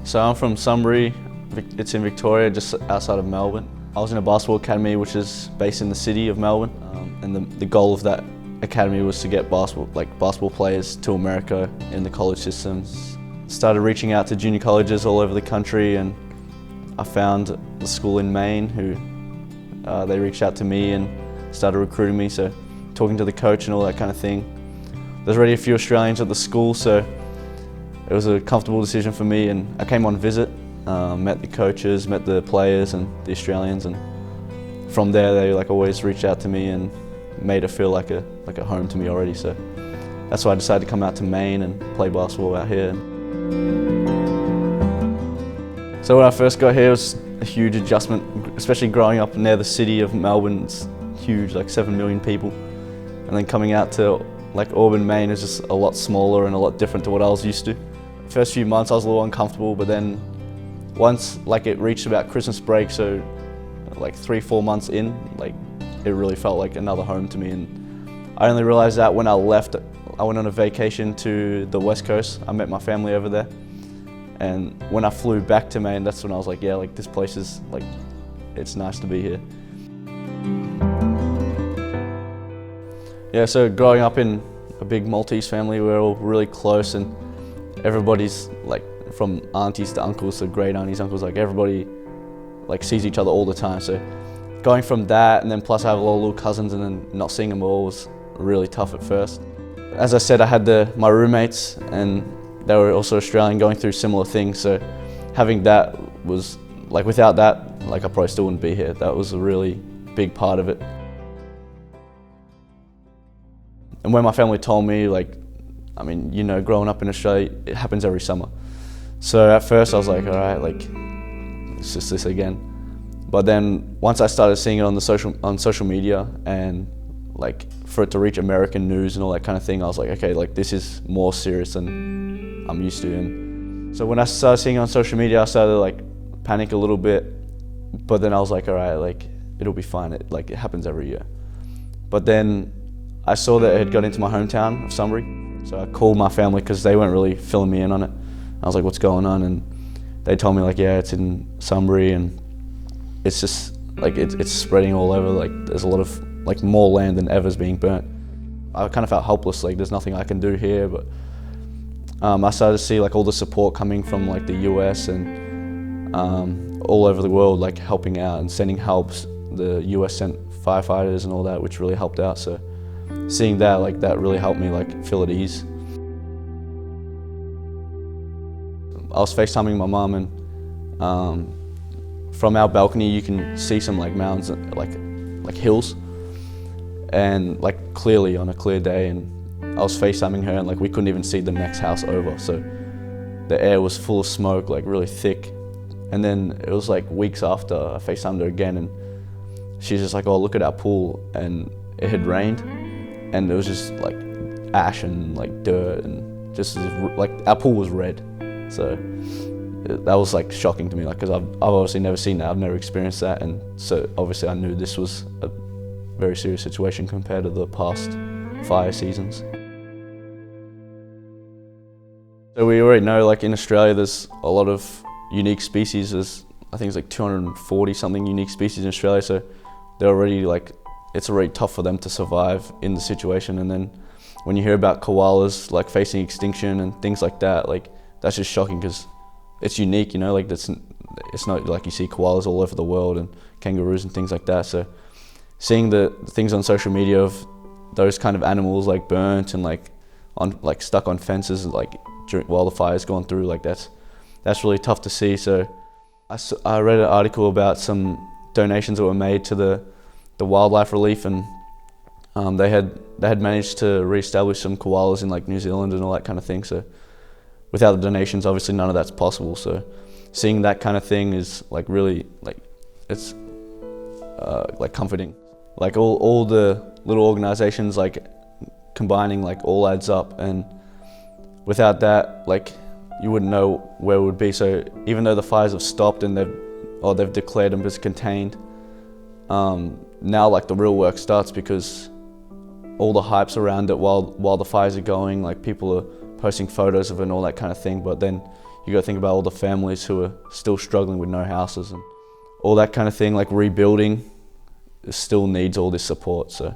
So I'm from Sunbury, it's in Victoria, just outside of Melbourne. I was in a basketball academy which is based in the city of Melbourne, and the goal of that academy was to get basketball players to America in the college systems. Started reaching out to junior colleges all over the country, and I found the school in Maine who they reached out to me and started recruiting me, so talking to the coach and all that kind of thing. There's already a few Australians at the school, so it was a comfortable decision for me, and I came on visit, met the coaches, met the players and the Australians, and from there they always reached out to me and made it feel like a home to me already. So that's why I decided to come out to Maine and play basketball out here. So when I first got here, it was a huge adjustment, especially growing up near the city of Melbourne. It's huge, 7 million people, and then coming out to Auburn, Maine is just a lot smaller and a lot different to what I was used to. First few months I was a little uncomfortable, but then once it reached about Christmas break, so 3-4 months in, it really felt like another home to me. And I only realized that when I left. I went on a vacation to the West Coast. I met my family over there, and when I flew back to Maine, that's when I was like, yeah, this place is it's nice to be here. Yeah, so growing up in a big Maltese family, we're all really close, and everybody's from aunties to uncles to great aunties, uncles, everybody sees each other all the time. So going from that, and then plus I have a lot of little cousins, and then not seeing them all was really tough at first. As I said, I had my roommates, and they were also Australian, going through similar things. So having that was without that, I probably still wouldn't be here. That was a really big part of it. And when my family told me, growing up in Australia, it happens every summer. So at first I was like, all right, it's just this again. But then once I started seeing it on social media, and for it to reach American news and all that kind of thing, I was like, okay, this is more serious than I'm used to. And so when I started seeing it on social media, I started to panic a little bit. But then I was like, all right, it'll be fine. It happens every year. But then I saw that it had got into my hometown of Sunbury. So I called my family because they weren't really filling me in on it. I was like, what's going on? And they told me yeah, it's in Sunbury, and it's just it's spreading all over. There's a lot of more land than ever's being burnt. I kind of felt helpless, there's nothing I can do here. But I started to see all the support coming from the US and all over the world, helping out and sending helps. The US sent firefighters and all that, which really helped out. So seeing that, that really helped me feel at ease. I was FaceTiming my mum, and from our balcony you can see some mountains, hills, and clearly on a clear day. And I was FaceTiming her, and we couldn't even see the next house over. So the air was full of smoke, really thick. And then it was weeks after I FaceTimed her again, and she's just oh, look at our pool. And it had rained, and it was just ash and dirt, and just our pool was red. So that was shocking to me, because I've obviously never seen that. I've never experienced that, and so obviously I knew this was a very serious situation compared to the past fire seasons. So we already know in Australia there's a lot of unique species. There's, I think it's 240 something unique species in Australia, so they're already it's already tough for them to survive in the situation. And then when you hear about koalas facing extinction and things like that, that's just shocking, because it's unique, it's not you see koalas all over the world and kangaroos and things like that. So seeing the things on social media of those kind of animals burnt and stuck on fences while the fire's going through, that's really tough to see. So I read an article about some donations that were made to the wildlife relief, and they had managed to re-establish some koalas in New Zealand and all that kind of thing. So without the donations, obviously none of that's possible. So seeing that kind of thing is really it's comforting. All the little organizations combining all adds up, and without that you wouldn't know where it would be. So even though the fires have stopped and they've declared them as contained, now the real work starts, because all the hype's around it while the fires are going, people are posting photos of it and all that kind of thing, but then you got to think about all the families who are still struggling with no houses and all that kind of thing. Like rebuilding still needs all this support. So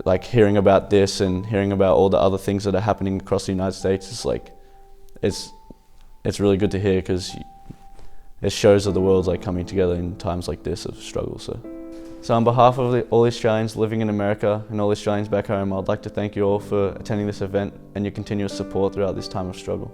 like hearing about this and hearing about all the other things that are happening across the United States is like, it's really good to hear, because it shows that the world's like coming together in times like this of struggle. So on behalf of all Australians living in America and all Australians back home, I'd like to thank you all for attending this event and your continuous support throughout this time of struggle.